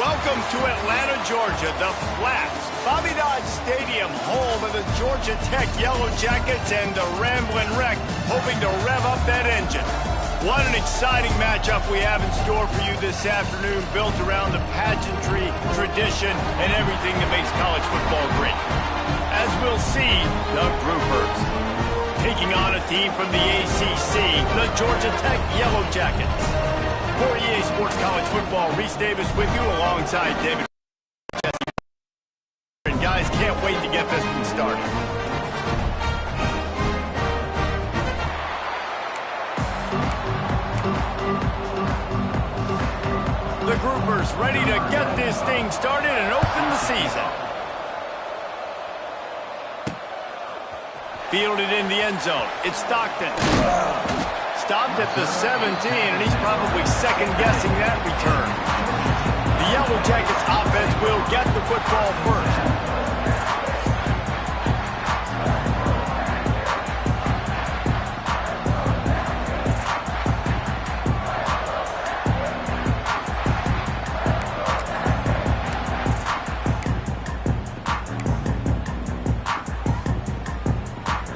Welcome to Atlanta, Georgia, the Flats. Bobby Dodd Stadium, home of the Georgia Tech Yellow Jackets and the Ramblin' Wreck, hoping to rev up that engine. What an exciting matchup we have in store for you this afternoon, built around the pageantry, tradition, and everything that makes college football great. As we'll see, the Groupers taking on a team from the ACC, the Georgia Tech Yellow Jackets. For EA Sports College Football, Reese Davis with you alongside David. And guys, can't wait to get this one started. The Groupers ready to get this thing started and open the season. Fielded in the end zone. It's Stockton. Stopped at the 17, and he's probably second-guessing that return. The Yellow Jackets offense will get the football first.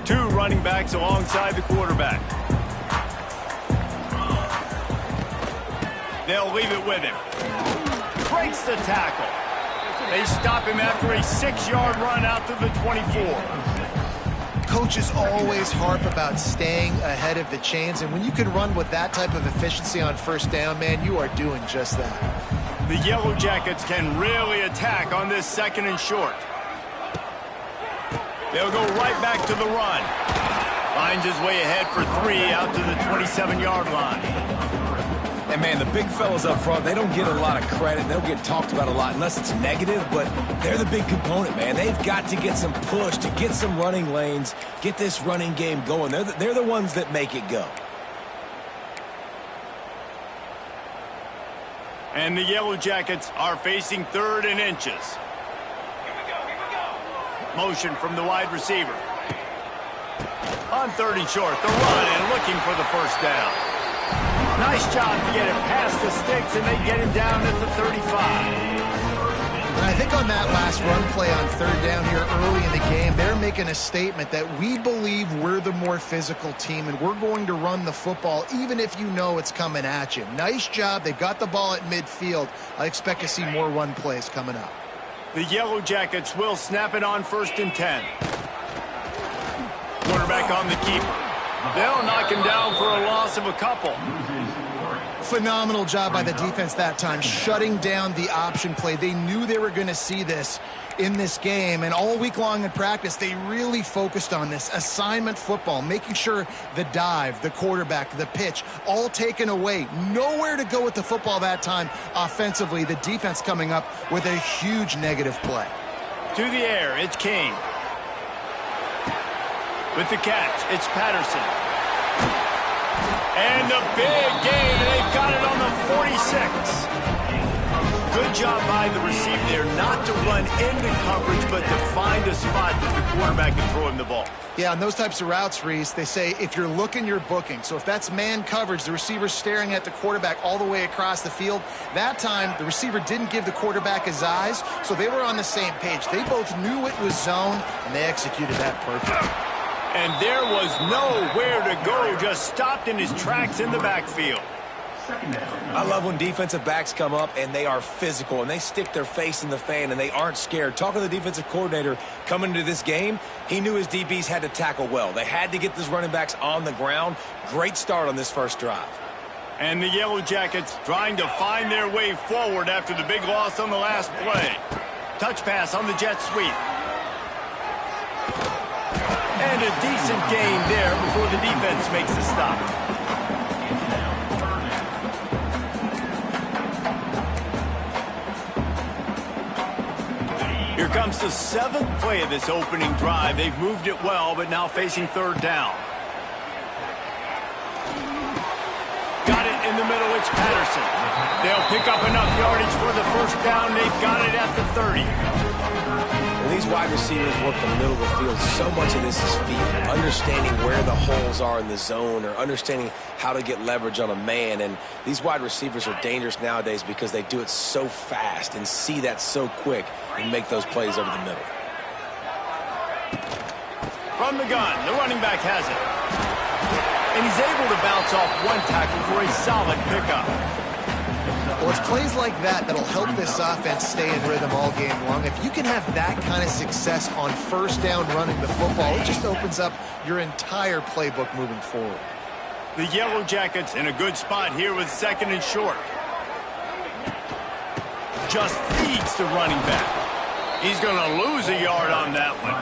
Two running backs alongside the quarterback. They'll leave it with him. Breaks the tackle. They stop him after a 6-yard run out to the 24. Coaches always harp about staying ahead of the chains, and when you can run with that type of efficiency on first down, man, you are doing just that. The Yellow Jackets can really attack on this second and short. They'll go right back to the run. Finds his way ahead for 3 out to the 27-yard line. And, man, the big fellas up front, they don't get a lot of credit. They don't get talked about a lot unless it's negative, but they're the big component, man. They've got to get some push, to get some running lanes, get this running game going. They're the ones that make it go. And the Yellow Jackets are facing 3rd and inches. Here we go. Motion from the wide receiver. On 3rd and short, the run and looking for the first down. Nice job to get it past the sticks, and they get him down at the 35. And I think on that last run play on 3rd down here early in the game, they're making a statement that we believe we're the more physical team, and we're going to run the football even if you know it's coming at you. Nice job. They've got the ball at midfield. I expect to see more run plays coming up. The Yellow Jackets will snap it on 1st and 10. Quarterback on the keeper. They'll knock him down for a loss of a couple. Phenomenal job by the defense that time, shutting down the option play. They knew they were going to see this in this game, and all week long in practice, they really focused on this assignment football, making sure the dive, the quarterback, the pitch, all taken away. Nowhere to go with the football that time offensively. The defense coming up with a huge negative play. To the air, it's King. With the catch, it's Patterson. And the big gain, and they've got it on the 46. Good job by the receiver there, not to run into coverage, but to find a spot that the quarterback can throw him the ball. Yeah, on those types of routes, Reese, they say if you're looking, you're booking. So if that's man coverage, the receiver's staring at the quarterback all the way across the field. That time, the receiver didn't give the quarterback his eyes, so they were on the same page. They both knew it was zone, and they executed that perfectly. And there was nowhere to go, just stopped in his tracks in the backfield. I love when defensive backs come up and they are physical and they stick their face in the fan and they aren't scared. Talking to the defensive coordinator coming into this game, he knew his DBs had to tackle well. They had to get these running backs on the ground. Great start on this first drive. And the Yellow Jackets trying to find their way forward after the big loss on the last play. Touch pass on the jet sweep. And a decent gain there before the defense makes the stop. Here comes the 7th play of this opening drive. They've moved it well, but now facing 3rd down. Got it in the middle, it's Patterson. They'll pick up enough yardage for the first down. They've got it at the 30. When these wide receivers work the middle of the field, so much of this is feet, understanding where the holes are in the zone or understanding how to get leverage on a man. And these wide receivers are dangerous nowadays because they do it so fast and see that so quick and make those plays over the middle. From the gun, the running back has it. And he's able to bounce off one tackle for a solid pickup. Well, it's plays like that that'll help this offense stay in rhythm all game long. If you can have that kind of success on first down running the football, it just opens up your entire playbook moving forward. The Yellow Jackets in a good spot here with 2nd and short. Just feeds the running back. He's going to lose a yard on that one.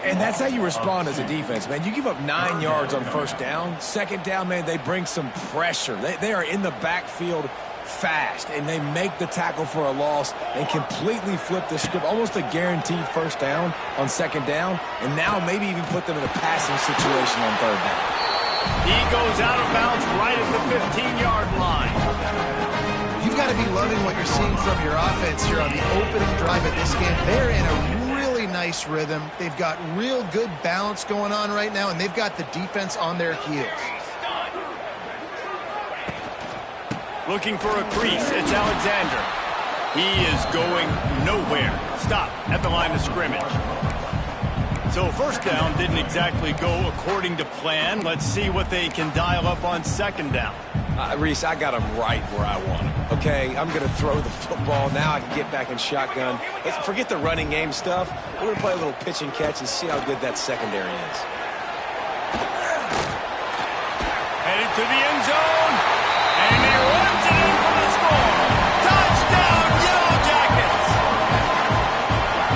And that's how you respond as a defense, man. You give up 9 yards on first down. 2nd down, man, they bring some pressure. They are in the backfield fast, and they make the tackle for a loss and completely flip the script. Almost a guaranteed first down on 2nd down, and now maybe even put them in a passing situation on 3rd down. He goes out of bounds right at the 15-yard line. You've got to be loving what you're seeing from your offense here on the opening drive of this game. They're in a nice rhythm. They've got real good balance going on right now, and they've got the defense on their heels. Looking for a crease. It's Alexander. He is going nowhere. Stop at the line of scrimmage. So first down didn't exactly go according to plan. Let's see what they can dial up on 2nd down. Reese, I got him right where I want him. Okay, I'm going to throw the football. Now I can get back in shotgun. Let's forget the running game stuff. We're going to play a little pitch and catch and see how good that secondary is. Headed to the end zone. And he runs it in for the score. Touchdown, Yellow Jackets.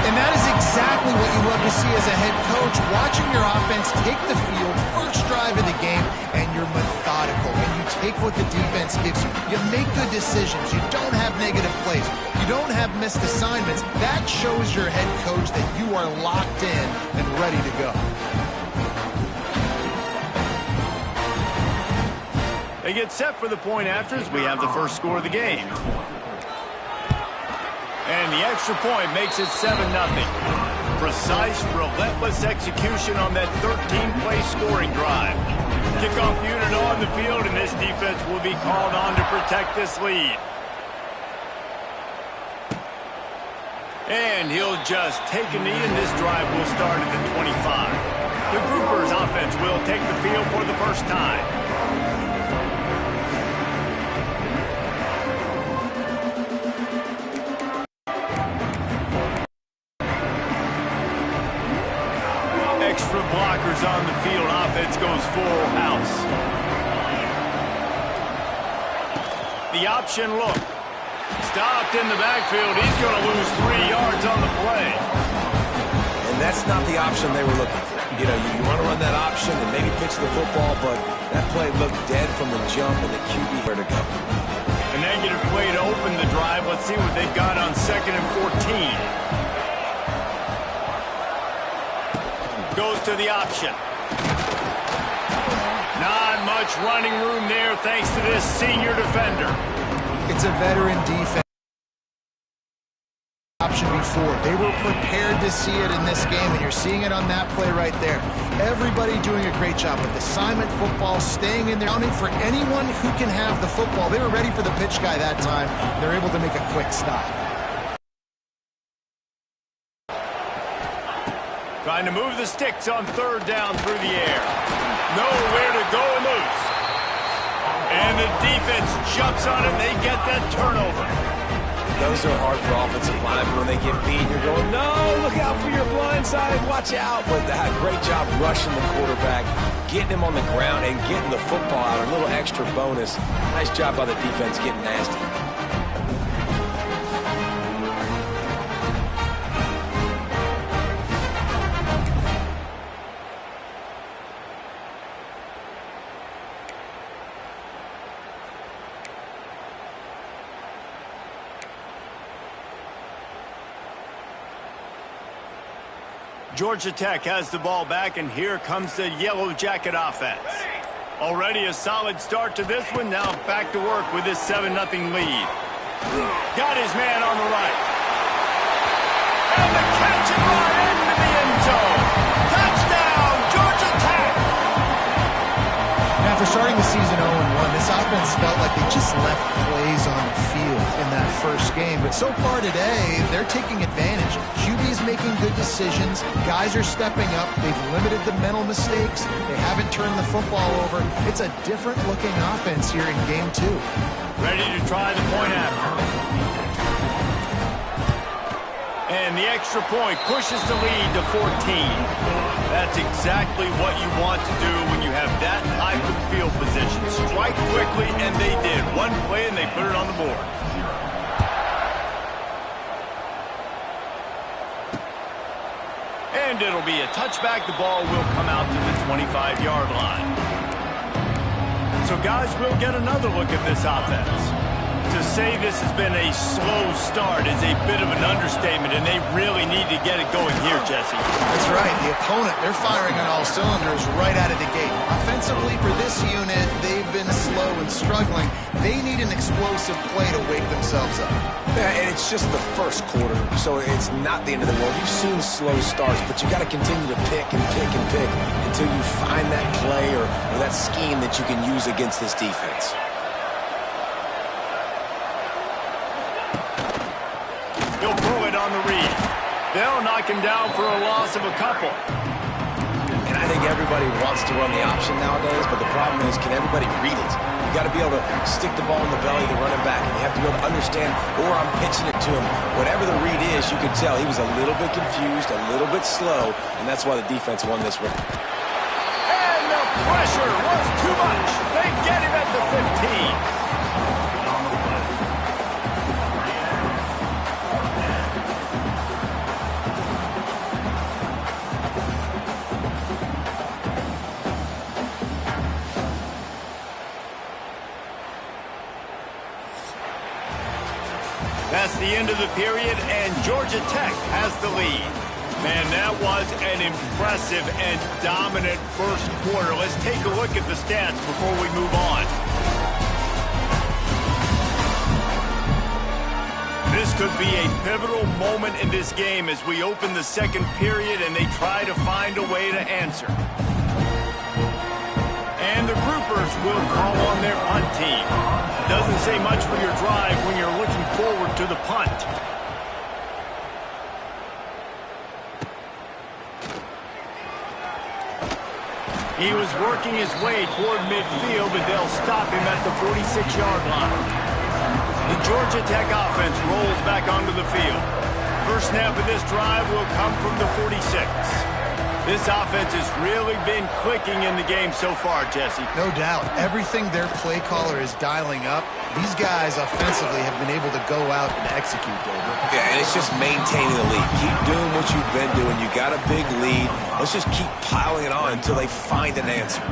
And that is exactly what you love to see as a head coach. Watching your offense take the field, first drive of the game, and you're methodical. And you take what the defense gives you. You make good decisions. You don't have negative plays. You don't have missed assignments. That shows your head coach that you are locked in and ready to go. They get set for the point after as we have the first score of the game. And the extra point makes it 7-0. Precise, relentless execution on that 13-play scoring drive. Kickoff unit on the field, and this defense will be called on to protect this lead. And he'll just take a knee, and this drive will start at the 25. The Groupers offense will take the field for the first time. Extra blockers on the field. Offense goes full house. The option look. Stopped in the backfield. He's going to lose 3 yards on the play. And that's not the option they were looking for. You know, you want to run that option and maybe pitch the football, but that play looked dead from the jump, and the QB where to go. A negative play to open the drive. Let's see what they've got on 2nd and 14. Goes to the option. Not much running room there thanks to this senior defender. It's a veteran defense. Option before. They were prepared to see it in this game, and you're seeing it on that play right there. Everybody doing a great job with assignment football, staying in there, counting for anyone who can have the football. They were ready for the pitch guy that time. They're able to make a quick stop. Trying to move the sticks on 3rd down through the air. Nowhere to go and loose. And the defense jumps on it, and they get that turnover. Those are hard for offensive linemen. When they get beat, you're going, no, look out for your blind side, watch out. But great job rushing the quarterback, getting him on the ground, and getting the football out. A little extra bonus. Nice job by the defense getting nasty. Georgia Tech has the ball back, and here comes the Yellow Jacket offense. Already a solid start to this one. Now back to work with this 7-0 lead. Got his man on the right. And the catch and run into the end zone. Touchdown, Georgia Tech. Now, after starting the season 0-1, this offense felt like they just left plays on the field in that first game. But so far today, they're taking advantage. QB's making good decisions. Guys are stepping up. They've limited the mental mistakes. They haven't turned the football over. It's a different-looking offense here in Game 2. Ready to try the point after. And the extra point pushes the lead to 14. That's exactly what you want to do when you have that type of field position. Strike quickly, and they did. One play, and they put it on the board. And it'll be a touchback. The ball will come out to the 25-yard line. So, guys, we'll get another look at this offense. To say this has been a slow start is a bit of an understatement, and they really need to get it going here, Jesse. That's right. The opponent, they're firing on all cylinders right out of the gate. Offensively, for this unit, they've been slow and struggling. They need an explosive play to wake themselves up. Yeah, and it's just the first quarter, so it's not the end of the world. You've seen slow starts, but you got to continue to pick and pick and pick until you find that play or that scheme that you can use against this defense. He'll throw it on the read. They'll knock him down for a loss of a couple. And I think everybody wants to run the option nowadays, but the problem is, can everybody read it? You got to be able to stick the ball in the belly of the running back, and you have to be able to understand, or I'm pitching it to him. Whatever the read is, you can tell he was a little bit confused, a little bit slow, and that's why the defense won this one. And the pressure was too much. They get him at the 15. That's the end of the period, and Georgia Tech has the lead. Man, that was an impressive and dominant first quarter. Let's take a look at the stats before we move on. This could be a pivotal moment in this game as we open the second period and they try to find a way to answer. And the groupers will call on their punt team. Doesn't say much for your drive when you're looking forward to the punt. He was working his way toward midfield, but they'll stop him at the 46-yard line. The Georgia Tech offense rolls back onto the field. First snap of this drive will come from the 46. This offense has really been clicking in the game so far, Jesse. No doubt. Everything their play caller is dialing up, these guys offensively have been able to go out and execute, David. Yeah, and it's just maintaining the lead. Keep doing what you've been doing. You got a big lead. Let's just keep piling it on until they find an answer.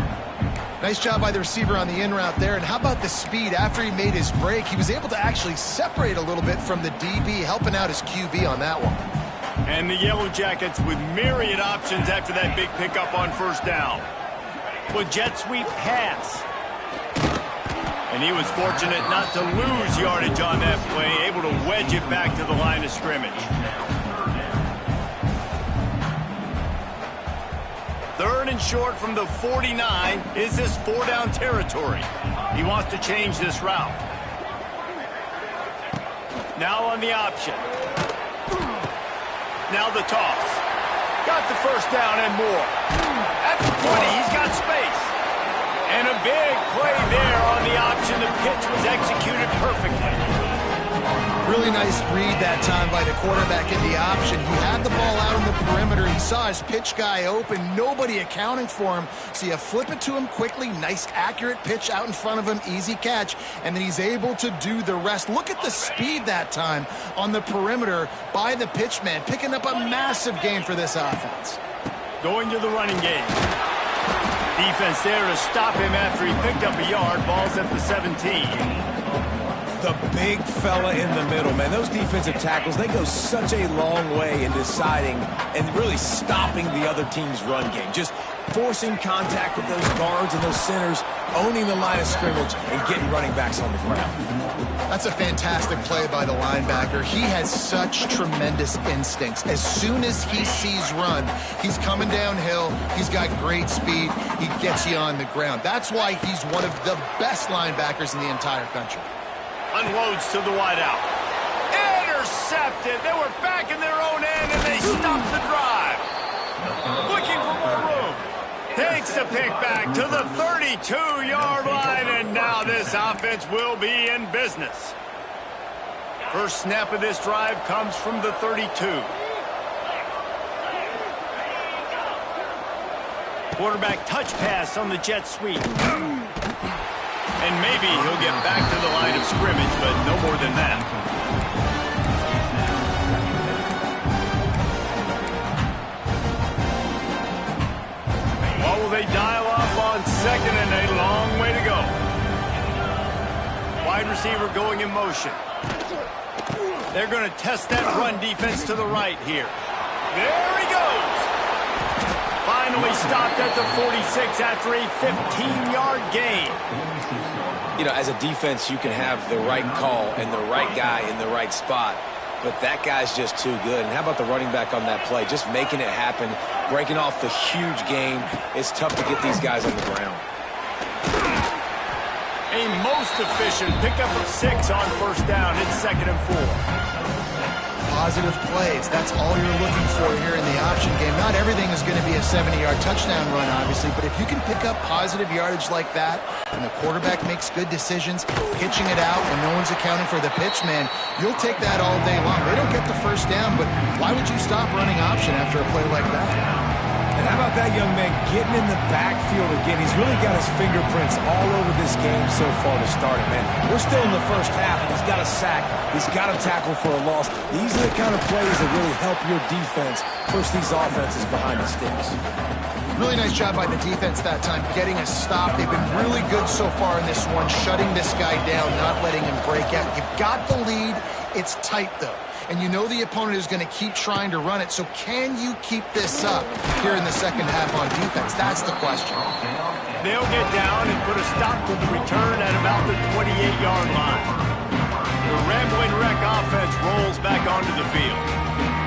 Nice job by the receiver on the in route there. And how about the speed? After he made his break, he was able to actually separate a little bit from the DB, helping out his QB on that one. And the Yellow Jackets with myriad options after that big pickup on first down. With jet sweep pass. And he was fortunate not to lose yardage on that play, able to wedge it back to the line of scrimmage. Third and short from the 49. Is this four-down territory? He wants to change this route. Now on the option. Now the toss. Got the first down and more. At the 20, he's got space. And a big play there on the option. The pitch was executed perfectly. Really nice read that time by the quarterback in the option. He had the ball out on the perimeter. He saw his pitch guy open. Nobody accounting for him. So you flip it to him quickly. Nice, accurate pitch out in front of him. Easy catch. And then he's able to do the rest. Look at the speed that time on the perimeter by the pitchman. Picking up a massive gain for this offense. Going to the running game. Defense there to stop him after he picked up a yard. Ball's at the 17. The big fella in the middle, man. Those defensive tackles, they go such a long way in deciding and really stopping the other team's run game. Just forcing contact with those guards and those centers. owning the line of scrimmage and getting running backs on the ground. That's a fantastic play by the linebacker. He has such tremendous instincts. As soon as he sees run, he's coming downhill. He's got great speed. He gets you on the ground. That's why he's one of the best linebackers in the entire country. Unloads to the wideout. Intercepted. They were back in their own end, and they stopped the drive. Looking for more room. Takes the pick back to the 32-yard line, and now this offense will be in business. First snap of this drive comes from the 32. Quarterback touch pass on the jet sweep. And maybe he'll get back to the line of scrimmage, but no more than that. What will they dial up on second and a long way to go? Wide receiver going in motion. They're going to test that run defense to the right here. There he goes. Finally stopped at the 46 after a 15-yard gain. You know, as a defense, you can have the right call and the right guy in the right spot, but that guy's just too good. And how about the running back on that play? Just making it happen, breaking off the huge gain. It's tough to get these guys on the ground. A most efficient pickup of 6 on first down. It's 2nd and 4. Positive plays. That's all you're looking for here in the option game. Not everything is going to be a 70-yard touchdown run, obviously, but if you can pick up positive yardage like that and the quarterback makes good decisions, pitching it out when no one's accounting for the pitch, man, you'll take that all day long. They don't get the first down, but why would you stop running option after a play like that? And how about that young man getting in the backfield again? He's really got his fingerprints all over this game so far to start it, man. We're still in the first half, and he's got a sack. He's got a tackle for a loss. These are the kind of plays that really help your defense push these offenses behind the sticks. Really nice job by the defense that time, getting a stop. They've been really good so far in this one, shutting this guy down, not letting him break out. You've got the lead. It's tight, though. And you know the opponent is going to keep trying to run it. So can you keep this up here in the second half on defense? That's the question. They'll get down and put a stop to the return at about the 28-yard line. The rambling wreck offense rolls back onto the field.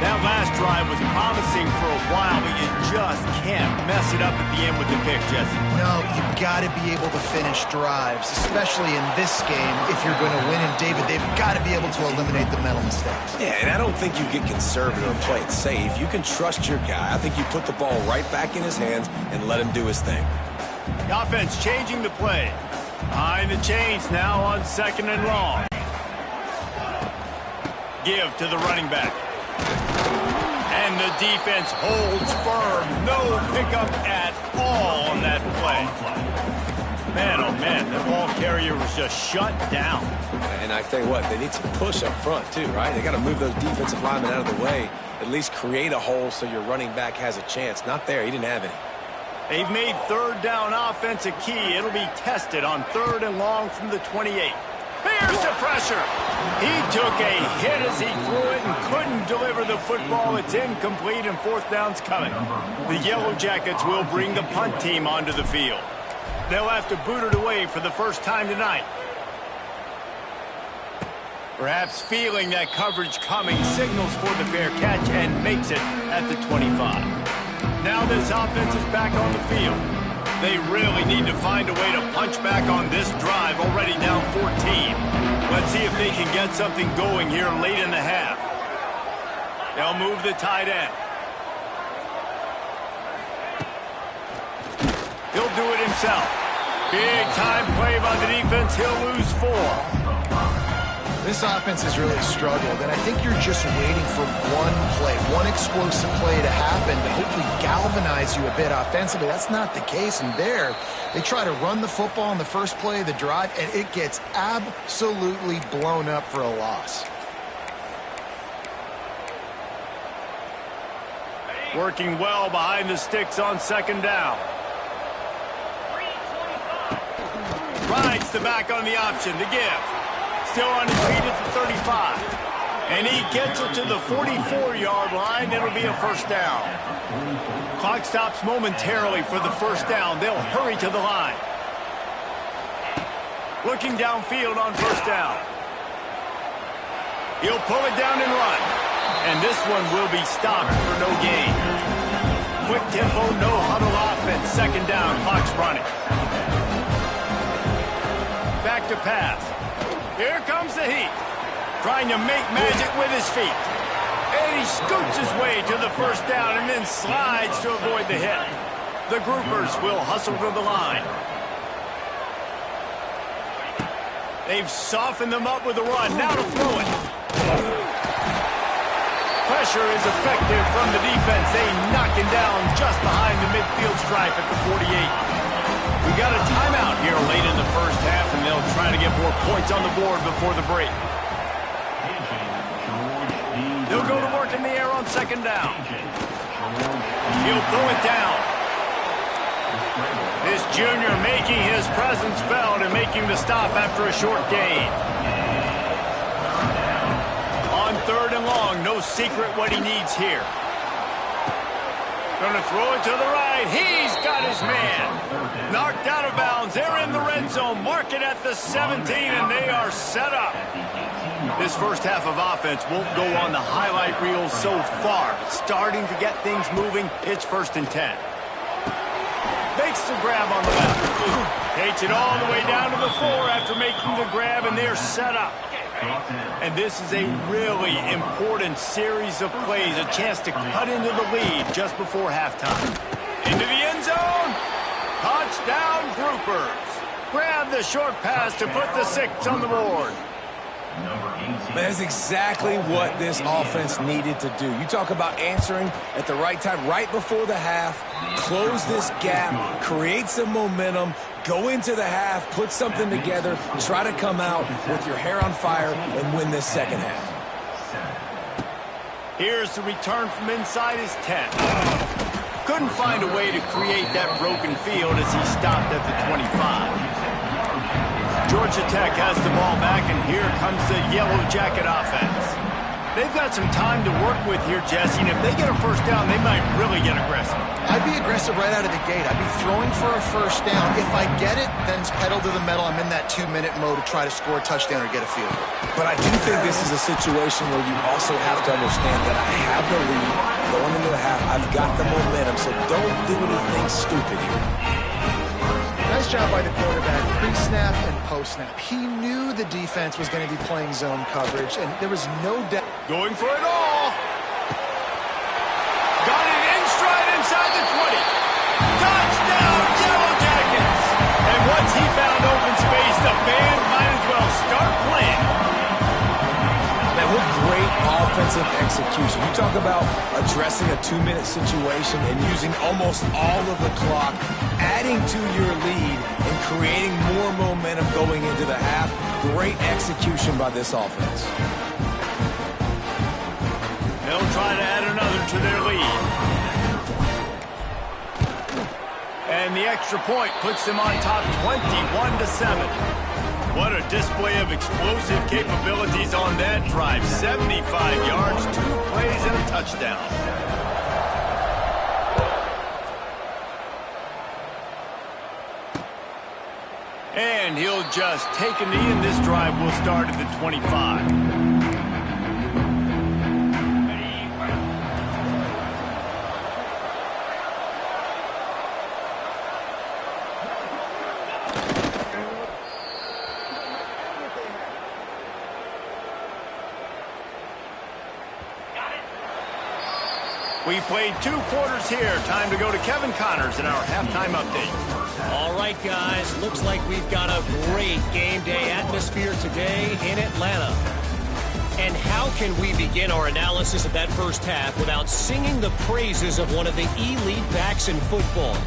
That last drive was promising for a while, but you just can't mess it up at the end with the pick, Jesse. No, you've got to be able to finish drives, especially in this game. If you're going to win, and David, they've got to be able to eliminate the mental mistakes. Yeah, and I don't think you get conservative and play it safe. You can trust your guy. I think you put the ball right back in his hands and let him do his thing. The offense changing the play. Behind the chains now on 2nd and long. Give to the running back. And the defense holds firm. No pickup at all on that play. Man, oh man, the ball carrier was just shut down. And I tell you what, they need some push up front too, right? They got to move those defensive linemen out of the way. At least create a hole so your running back has a chance. Not there. He didn't have any. They've made 3rd down offense a key. It'll be tested on 3rd and long from the 28. Here's the pressure. He took a hit as he threw it and couldn't deliver the football. It's incomplete and 4th down's coming. The Yellow Jackets will bring the punt team onto the field. They'll have to boot it away for the first time tonight. Perhaps feeling that coverage coming, signals for the fair catch and makes it at the 25. Now this offense is back on the field. They really need to find a way to punch back on this drive, already down 14. Let's see if they can get something going here late in the half. They'll move the tight end. He'll do it himself. Big time play by the defense. He'll lose 4. This offense has really struggled, and I think you're just waiting for one play, one explosive play to happen to hopefully galvanize you a bit offensively. That's not the case, and there, they try to run the football in the first play of the drive, and it gets absolutely blown up for a loss. Working well behind the sticks on 2nd down. Rides the back on the option to give. Still on his feet at the 35. And he gets it to the 44-yard line. It'll be a 1st down. Clock stops momentarily for the 1st down. They'll hurry to the line. Looking downfield on first down. He'll pull it down and run. And this one will be stopped for no gain. Quick tempo, no huddle offense. Second down, clock's running. Back to pass. Here comes the heat. Trying to make magic with his feet. And he scoots his way to the first down and then slides to avoid the hit. The groupers will hustle to the line. They've softened them up with a run. Now to throw it. Pressure is effective from the defense. They knock him down just behind the midfield stripe at the 48. We got a timeout here late in the first half, and they'll try to get more points on the board before the break. They'll go to work in the air on second down. He'll pull it down. This junior making his presence felt and making the stop after a short gain. On third and long, no secret what he needs here. Going to throw it to the right. He's got his man. Knocked out of bounds. They're in the red zone. Mark it at the 17, and they are set up. This first half of offense won't go on the highlight reel so far. Starting to get things moving. It's 1st and 10. Makes the grab on the left. Takes it all the way down to the 4 after making the grab, and they're set up. And this is a really important series of plays, a chance to cut into the lead just before halftime. Into the end zone. Touchdown, groupers. Grab the short pass to put the 6 on the board. That's exactly what this offense needed to do. You talk about answering at the right time, right before the half, close this gap, create some momentum, go into the half, put something together, try to come out with your hair on fire and win this second half. Here's the return from inside his 10. Couldn't find a way to create that broken field as he stopped at the 25. Georgia Tech has the ball back, and here comes the Yellow Jacket offense. They've got some time to work with here, Jesse, and if they get a first down, they might really get aggressive. I'd be aggressive right out of the gate. I'd be throwing for a first down. If I get it, then it's pedal to the metal. I'm in that 2-minute mode to try to score a touchdown or get a field goal. But I do think this is a situation where you also have to understand that I have the lead going into the half. I've got the momentum, so don't do anything stupid here. Nice job by the quarterback, pre-snap and post-snap. He knew the defense was going to be playing zone coverage, and there was no doubt. Going for it all. Got it in stride inside the 20. Touchdown, Yellow Jackets! And once he found open space, the band might as well start playing. Man, what great offensive execution. You talk about addressing a 2-minute situation and using almost all of the clock, adding to your lead and creating more momentum going into the half. Great execution by this offense. They'll try to add another to their lead. And the extra point puts them on top 21-7. What a display of explosive capabilities on that drive. 75 yards, 2 plays, and a touchdown. And he'll just take a knee, and this drive will start at the 25. We played 2 quarters here. Time to go to Kevin Connors in our halftime update. All right, guys. Looks like we've got a great game day atmosphere today in Atlanta. And how can we begin our analysis of that first half without singing the praises of one of the elite backs in football?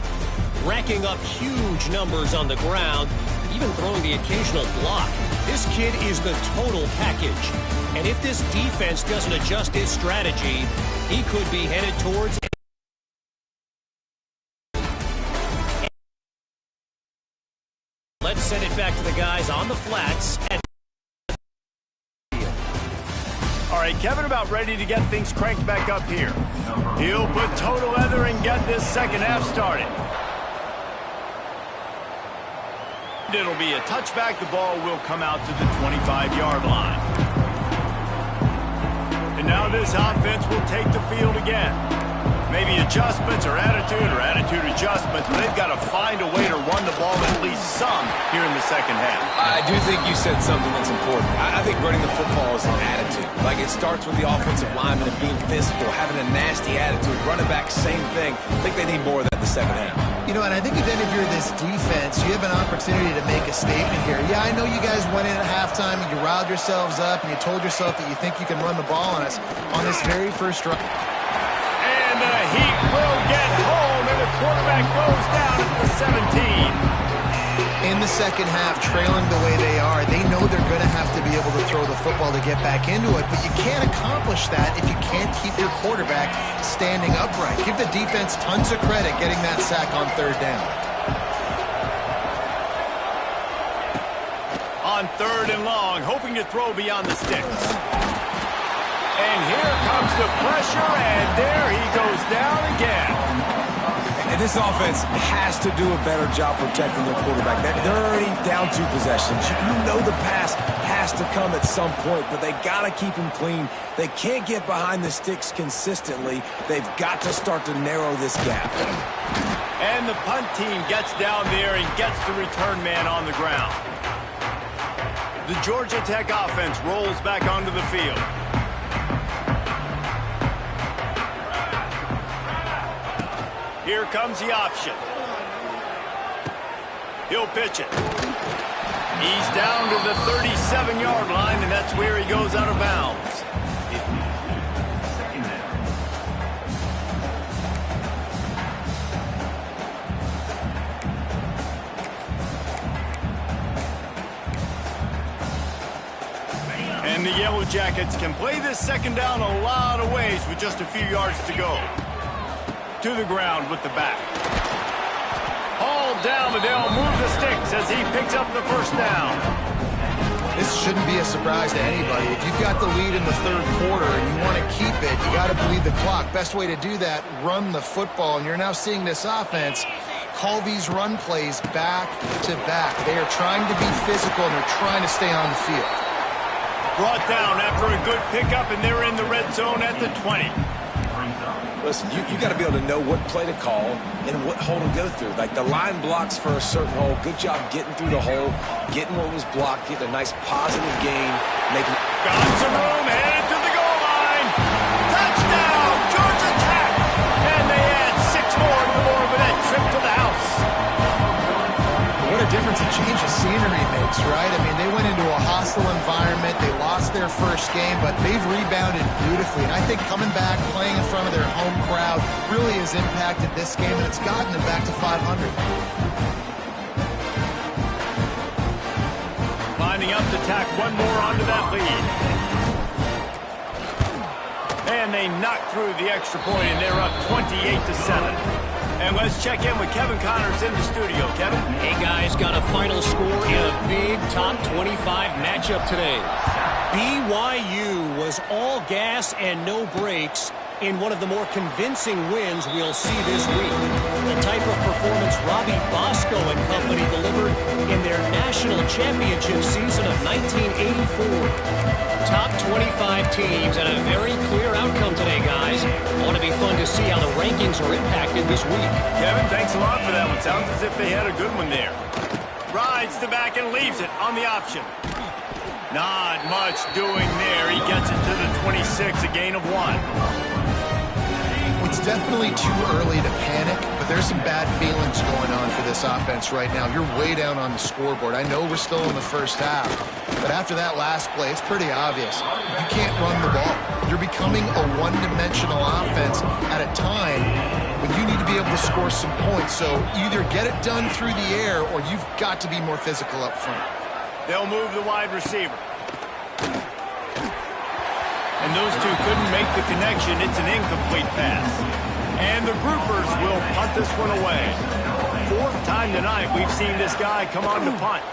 Racking up huge numbers on the ground, even throwing the occasional block. This kid is the total package. And if this defense doesn't adjust its strategy, he could be headed towards... Let's send it back to the guys on the flats. All right, Kevin about ready to get things cranked back up here. He'll put total leather and get this second half started. It'll be a touchback. The ball will come out to the 25-yard line. And now this offense will take the field again. Maybe adjustments or attitude adjustments, but they've got to find a way to run the ball at least some here in the second half. I do think you said something that's important. I think running the football is an attitude. Like, it starts with the offensive lineman and being physical, having a nasty attitude. Running back, same thing. I think they need more of that in the second half. You know, and I think then if you're this defense, you have an opportunity to make a statement here. Yeah, I know you guys went in at halftime and you riled yourselves up and you told yourself that you think you can run the ball on us on this very first drive. And the Heat will get home, and the quarterback goes down at the 17. In the second half, trailing the way they are, they know they're going to have to be able to throw the football to get back into it, but you can't accomplish that if you can't keep your quarterback standing upright. Give the defense tons of credit getting that sack on third down. On third and long, hoping to throw beyond the sticks. And here comes the pressure, and there he goes down again. And this offense has to do a better job protecting their quarterback. They're already down 2 possessions. You know the pass has to come at some point, but they got to keep him clean. They can't get behind the sticks consistently. They've got to start to narrow this gap. And the punt team gets down there and gets the return man on the ground. The Georgia Tech offense rolls back onto the field. Here comes the option. He'll pitch it. He's down to the 37-yard line, and that's where he goes out of bounds. And the Yellow Jackets can play this second down a lot of ways with just a few yards to go. To the ground with the back. Hauled down, but they'll move the sticks as he picks up the first down. This shouldn't be a surprise to anybody. If you've got the lead in the third quarter and you want to keep it, you got to bleed the clock. Best way to do that, run the football. And you're now seeing this offense call these run plays back to back. They are trying to be physical and they're trying to stay on the field. Brought down after a good pickup, and they're in the red zone at the 20. Listen, you got to be able to know what play to call and what hole to go through. Like, the line blocks for a certain hole. Good job getting through the hole, getting what was blocked, getting a nice positive gain. Got some room, headed to the goal line. Touchdown, Georgia Tech! And they add 6 more to the board with that trip to the house. What a difference a change of scenery makes, right? I mean, they went into a hostile environment. They lost their first game, but they've rebounded beautifully. And I think coming back, playing in front of their home crowd really has impacted this game, and it's gotten them back to 500. Lining up to tack one more onto that lead. And they knock through the extra point, and they're up 28-7. And let's check in with Kevin Connors in the studio. Kevin? Hey, guys, got a final score in a big top 25 matchup today. BYU was all gas and no brakes in one of the more convincing wins we'll see this week. The type of performance Robbie Bosco and company delivered in their national championship season of 1984. Top 25 teams and a very clear outcome today, guys. Ought to be fun to see how the rankings are impacted this week. Kevin, thanks a lot for that one. Sounds as if they had a good one there. Rides the back and leaves it on the option. Not much doing there. He gets it to the 26, a gain of 1. It's definitely too early to panic, but there's some bad feelings going on for this offense right now. You're way down on the scoreboard. I know we're still in the first half, but after that last play, it's pretty obvious. You can't run the ball. You're becoming a one-dimensional offense at a time when you need to be able to score some points. So either get it done through the air or you've got to be more physical up front. They'll move the wide receiver. And those two couldn't make the connection. It's an incomplete pass. And the groupers will punt this one away. 4th time tonight we've seen this guy come on to punt.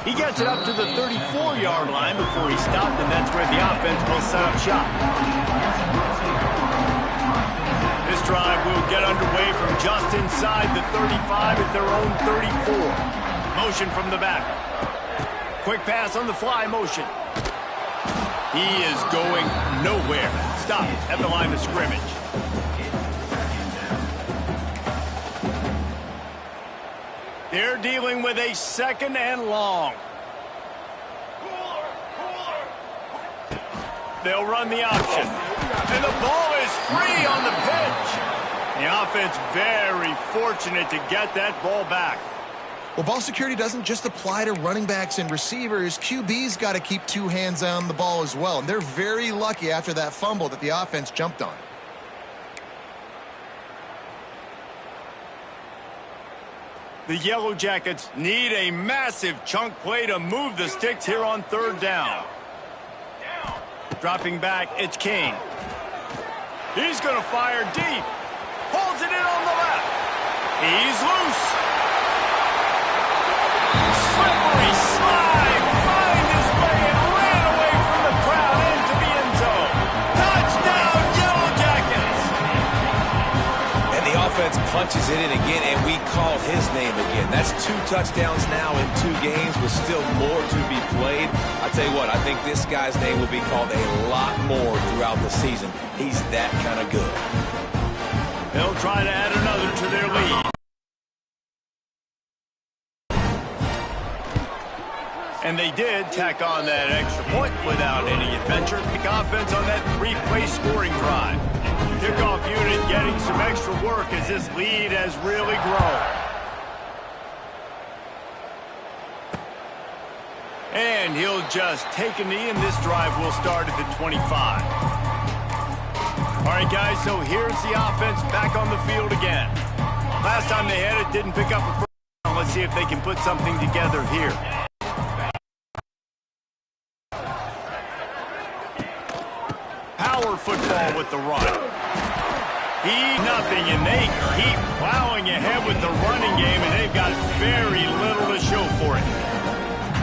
He gets it up to the 34-yard line before he stopped, and that's where the offense will set up shop. drive will get underway from just inside the 35 at their own 34. Motion from the back. Quick pass on the fly motion. He is going nowhere. Stop at the line of scrimmage. They're dealing with a 2nd and long. They'll run the option. And the ball is free on the pitch. The offense very fortunate to get that ball back. Well, ball security doesn't just apply to running backs and receivers. QB's got to keep 2 hands on the ball as well. And they're very lucky after that fumble that the offense jumped on. The Yellow Jackets need a massive chunk play to move the sticks here on 3rd down. Dropping back, it's King. He's going to fire deep. Holds it in on the left. He's loose. Slippery slide. Find his way and ran away from the crowd into the end zone. Touchdown, Yellow Jackets. And the offense punches it in again, and we call his name again. That's 2 touchdowns now in 2 games with still more to be played. I tell you what, I think this guy's name will be called a lot more throughout the season. He's that kind of good. They'll try to add another to their lead. And they did tack on that extra point without any adventure. Big offense on that 3-play scoring drive. Kickoff unit getting some extra work as this lead has really grown. And he'll just take a knee, and this drive will start at the 25. All right, guys, so here's the offense back on the field again. Last time they had it, didn't pick up a first down. Let's see if they can put something together here. Power football with the run. Nothing, and they keep plowing ahead with the running game, and they've got very little to show for it.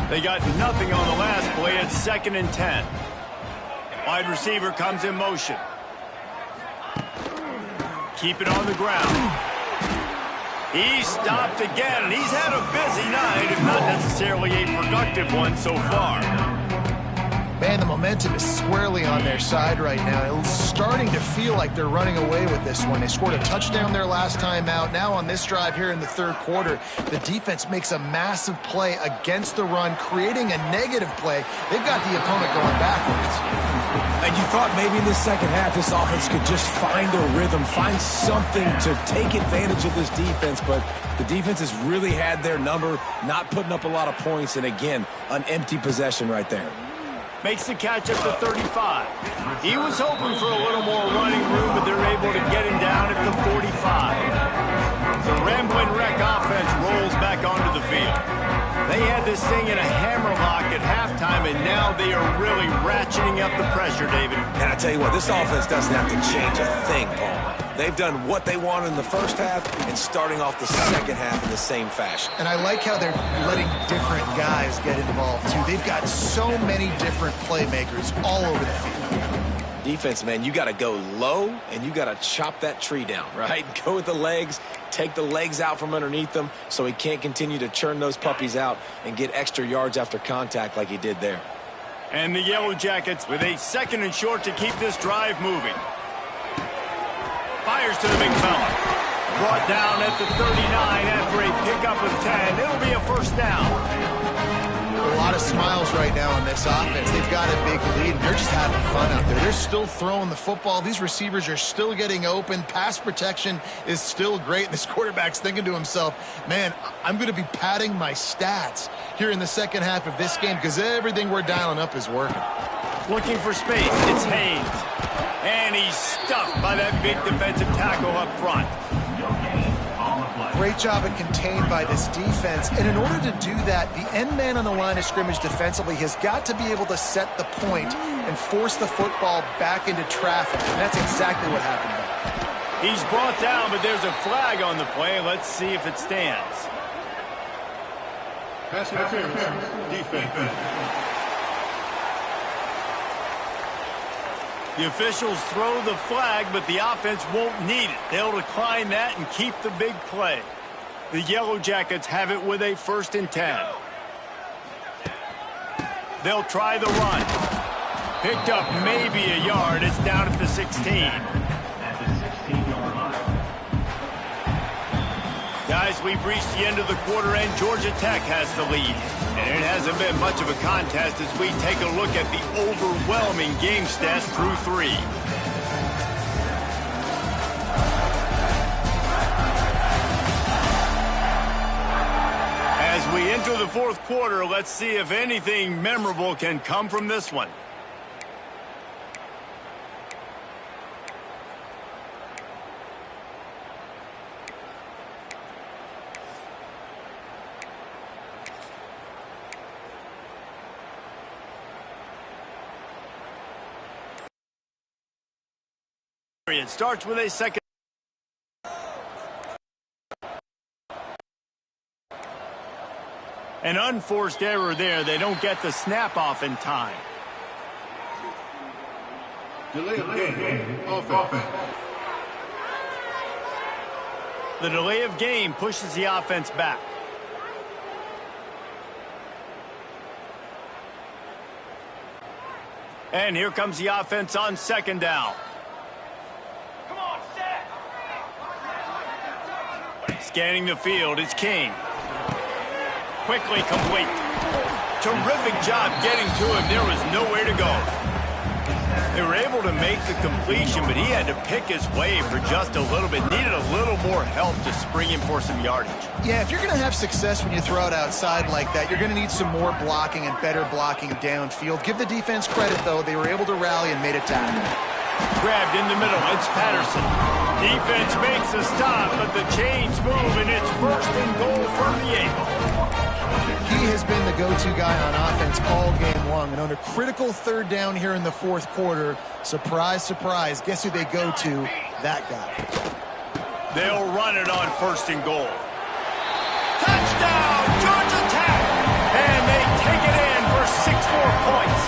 They got nothing on the last play at 2nd and 10. Wide receiver comes in motion. Keep it on the ground. He stopped again, and he's had a busy night, if not necessarily a productive one so far. Man, the momentum is squarely on their side right now. It's starting to feel like they're running away with this one. They scored a touchdown their last time out. Now on this drive here in the 3rd quarter, the defense makes a massive play against the run, creating a negative play. They've got the opponent going backwards. And you thought maybe in the 2nd half this offense could just find a rhythm, find something to take advantage of this defense, but the defense has really had their number, not putting up a lot of points, and again, an empty possession right there. Makes the catch at the 35. He was hoping for a little more running room, but they're able to get him down at the 45. The Rambling Wreck offense rolls back onto the field. They had this thing in a hammerlock at halftime, and now they are really ratcheting up the pressure, David. And I tell you what, this offense doesn't have to change a thing, Paul. They've done what they wanted in the 1st half and starting off the 2nd half in the same fashion. And I like how they're letting different guys get involved, too. They've got so many different playmakers all over the field. Defense, man, you got to go low, and you got to chop that tree down, right? Go with the legs, take the legs out from underneath them so he can't continue to churn those puppies out and get extra yards after contact like he did there. And the Yellow Jackets with a 2nd and short to keep this drive moving. Fires to the big fella. Brought down at the 39 after a pickup of 10. It'll be a 1st down. A lot of smiles right now on this offense. They've got a big lead, and they're just having fun out there. They're still throwing the football. These receivers are still getting open. Pass protection is still great. This quarterback's thinking to himself, man, I'm going to be padding my stats here in the 2nd half of this game because everything we're dialing up is working. Looking for space. It's Haynes. And he's stuffed by that big defensive tackle up front. Great job at contained by this defense. And in order to do that, the end man on the line of scrimmage defensively has got to be able to set the point and force the football back into traffic. And that's exactly what happened there. He's brought down, but there's a flag on the play. Let's see if it stands. Pass interference. Defense. The officials throw the flag, but the offense won't need it. They'll decline that and keep the big play. The Yellow Jackets have it with a 1st and 10. They'll try the run. Picked up maybe a yard. It's down at the 16. Guys, we've reached the end of the quarter, and Georgia Tech has the lead. And it hasn't been much of a contest as we take a look at the overwhelming game stats through 3. As we enter the 4th quarter, let's see if anything memorable can come from this one. It starts with a second. An unforced error there. They don't get the snap off in time. Delay of game. Offense. The delay of game pushes the offense back. And here comes the offense on 2nd down. Scanning the field, it's King. Quickly complete. Terrific job getting to him. There was nowhere to go. They were able to make the completion, but he had to pick his way for just a little bit. Needed a little more help to spring him for some yardage. Yeah, if you're going to have success when you throw it outside like that, you're going to need some more blocking and better blocking downfield. Give the defense credit, though. They were able to rally and made a tackle. Grabbed in the middle. It's Patterson. Defense makes a stop, but the chains move, and it's 1st and goal from the 8. He has been the go-to guy on offense all game long. And on a critical 3rd down here in the 4th quarter, surprise, surprise, guess who they go to? That guy. They'll run it on 1st and goal. Touchdown, Georgia Tech! And they take it in for 6 more points.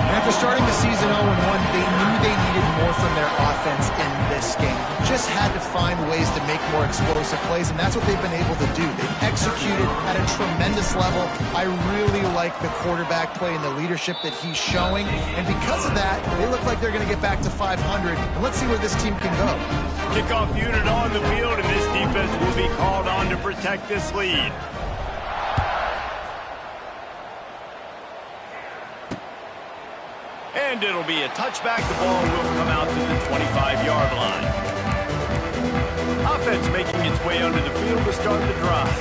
And after starting the season 0-1, they knew they needed more from their offense in this game. Just had to find ways to make more explosive plays, and that's what they've been able to do. They've executed at a tremendous level. I really like the quarterback play and the leadership that he's showing, and because of that, they look like they're going to get back to 500, and let's see where this team can go. Kickoff unit on the field, and this defense will be called on to protect this lead. And it'll be a touchback. The ball will come out to the 25-yard line. Offense making its way onto the field to start the drive.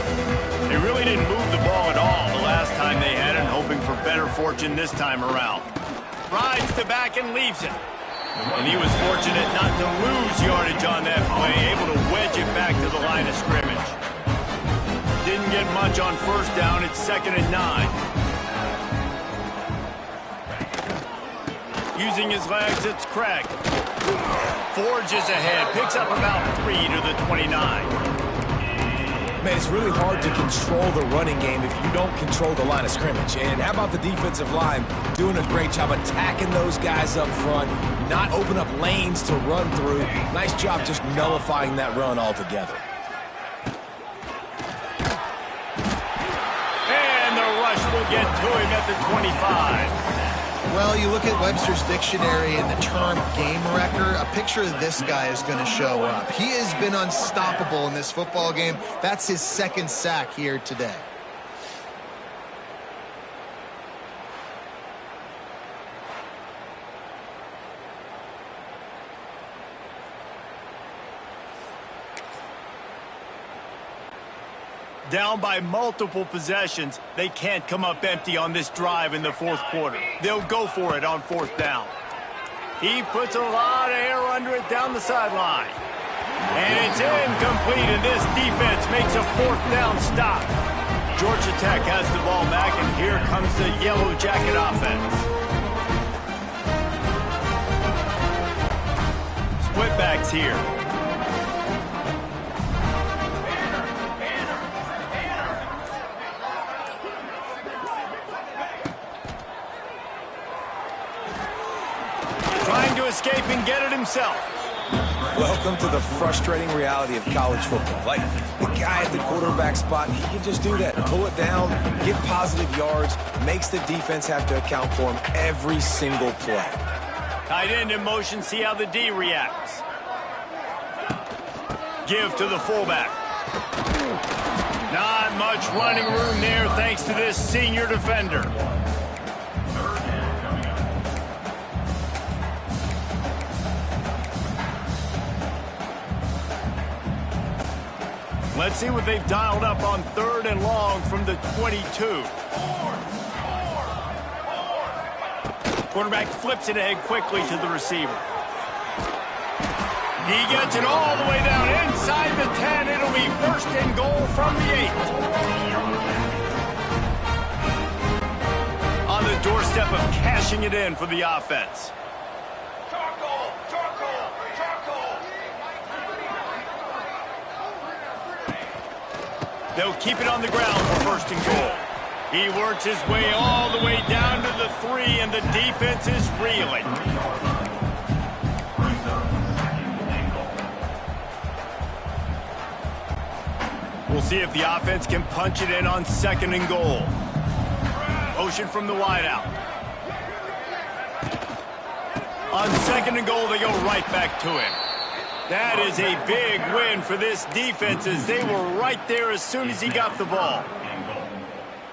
They really didn't move the ball at all the last time they had it, hoping for better fortune this time around. Rides the back and leaves it. And he was fortunate not to lose yardage on that play, able to wedge it back to the line of scrimmage. Didn't get much on 1st down. It's 2nd and 9. Using his legs, it's Craig. Forges ahead, picks up about 3 to the 29. Man, it's really hard to control the running game if you don't control the line of scrimmage. And how about the defensive line doing a great job attacking those guys up front, not open up lanes to run through. Nice job just nullifying that run altogether. And the rush will get to him at the 25. Well, you look at Webster's dictionary and the term game wrecker, a picture of this guy is going to show up. He has been unstoppable in this football game. That's his 2nd sack here today. Down by multiple possessions, they can't come up empty on this drive in the 4th quarter. They'll go for it on 4th down. He puts a lot of air under it down the sideline. And it's incomplete, and this defense makes a 4th down stop. Georgia Tech has the ball back, and here comes the Yellow Jacket offense. Split backs here. escape and get it himself. Welcome to the frustrating reality of college football. Like, the guy at the quarterback spot, he can just do that. Pull it down, get positive yards, makes the defense have to account for him every single play. Tight end in motion, see how the D reacts. Give to the fullback. Not much running room there thanks to this senior defender. Let's see what they've dialed up on 3rd and long from the 22. Quarterback flips it ahead quickly to the receiver. He gets it all the way down inside the 10. It'll be 1st and goal from the 8. On the doorstep of cashing it in for the offense. They'll keep it on the ground for 1st and goal. He works his way all the way down to the 3, and the defense is reeling. We'll see if the offense can punch it in on 2nd and goal. Motion from the wideout. On 2nd and goal, they go right back to him. That is a big win for this defense as they were right there as soon as he got the ball.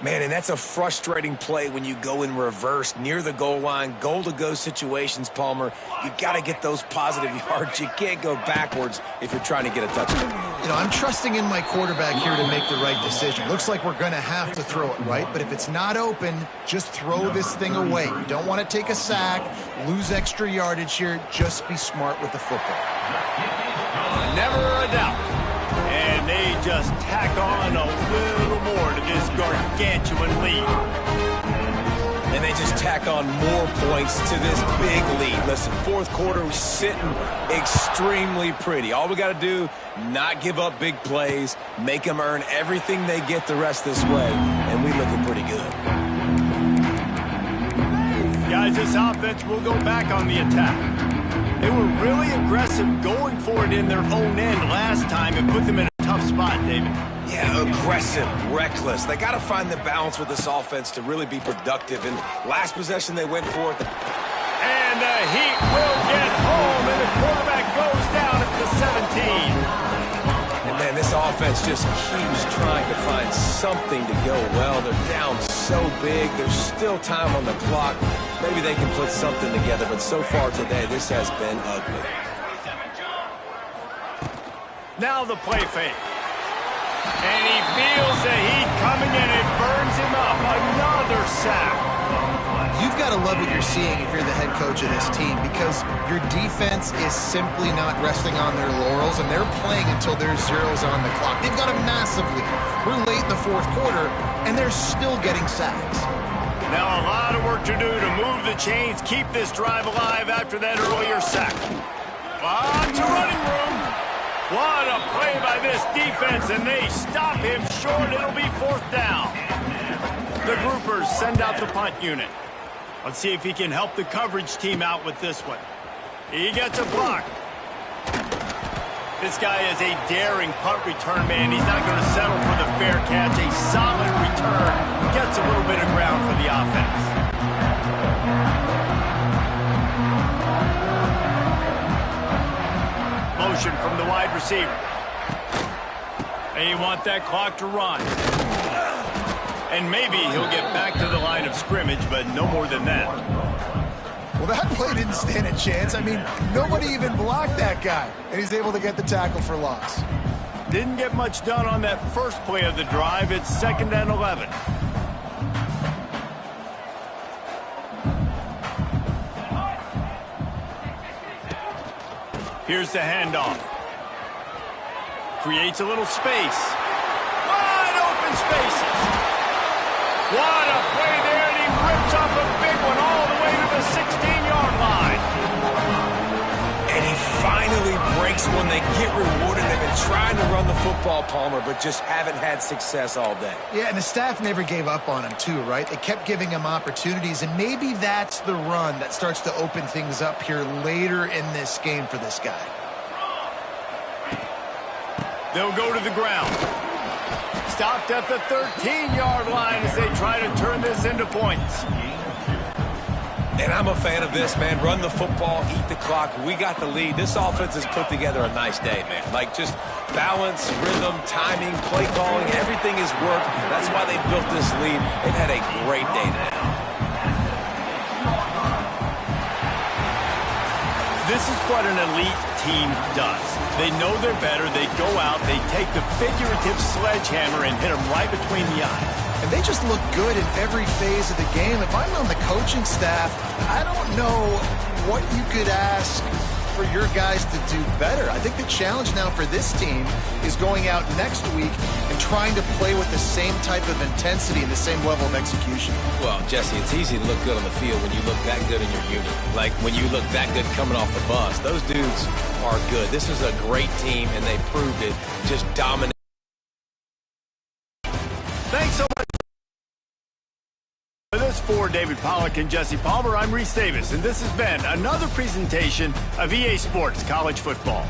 Man, and that's a frustrating play when you go in reverse near the goal line, goal-to-go situations, Palmer. You got to get those positive yards. You can't go backwards if you're trying to get a touchdown. You know, I'm trusting in my quarterback here to make the right decision. Looks like we're going to have to throw it, right? But if it's not open, just throw this thing away. You don't want to take a sack, lose extra yardage here. Just be smart with the football. Never a doubt. And they just tack on a little more to this gargantuan lead. And they just tack on more points to this big lead. Listen, 4th quarter was sitting extremely pretty. All we got to do, not give up big plays, make them earn everything they get the rest this way, and we looking pretty good. Guys, this offense will go back on the attack. They were really aggressive going for it in their own end last time and put them in a tough spot, David. Yeah, aggressive, reckless. They got to find the balance with this offense to really be productive. And last possession, they went for it. And the Heat will get home, and the quarterback goes down at the 17. And, man, this offense just keeps trying to find something to go well. They're down so big. There's still time on the clock. Maybe they can put something together, but so far today, this has been ugly. Now the play fake. And he feels the heat coming and it burns him up. Another sack. You've got to love what you're seeing if you're the head coach of this team, because your defense is simply not resting on their laurels, and they're playing until there's zeros on the clock. They've got a massive lead. We're late in the 4th quarter, and they're still getting sacks. Now a lot of work to do to move the chains, keep this drive alive after that earlier sack. Lots of running room. What a play by this defense, and they stop him short. It'll be 4th down. The groupers send out the punt unit. Let's see if he can help the coverage team out with this one. He gets a block. This guy is a daring punt return man. He's not going to settle for the fair catch. A solid return. Gets a little bit of ground for the offense. Motion from the wide receiver. They want that clock to run. And maybe he'll get back to the line of scrimmage, but no more than that. Well, that play didn't stand a chance. I mean, nobody even blocked that guy, and he's able to get the tackle for loss. Didn't get much done on that first play of the drive. It's 2nd and 11. Here's the handoff. Creates a little space. Wide open spaces. What a play there, and he rips off a big one all the way to the 16-yard line. And he finally breaks weeks when they get rewarded. They've been trying to run the football, Palmer, but just haven't had success all day. Yeah, and the staff never gave up on him too, right? They kept giving him opportunities, and maybe that's the run that starts to open things up here later in this game for this guy. They'll go to the ground. Stopped at the 13-yard line as they try to turn this into points. And I'm a fan of this, man. Run the football, eat the clock. We got the lead. This offense has put together a nice day, man. Like, just balance, rhythm, timing, play calling, everything has worked. That's why they built this lead. They've had a great day today. This is what an elite team does. They know they're better. They go out, they take the figurative sledgehammer and hit them right between the eyes. And they just look good in every phase of the game. If I'm on the coaching staff, I don't know what you could ask for your guys to do better. I think the challenge now for this team is going out next week and trying to play with the same type of intensity and the same level of execution. Well, Jesse, it's easy to look good on the field when you look that good in your unit. Like when you look that good coming off the bus. Those dudes are good. This is a great team, and they proved it. Just dominate. Thanks so much. For David Pollack and Jesse Palmer, I'm Reese Davis, and this has been another presentation of EA Sports College Football.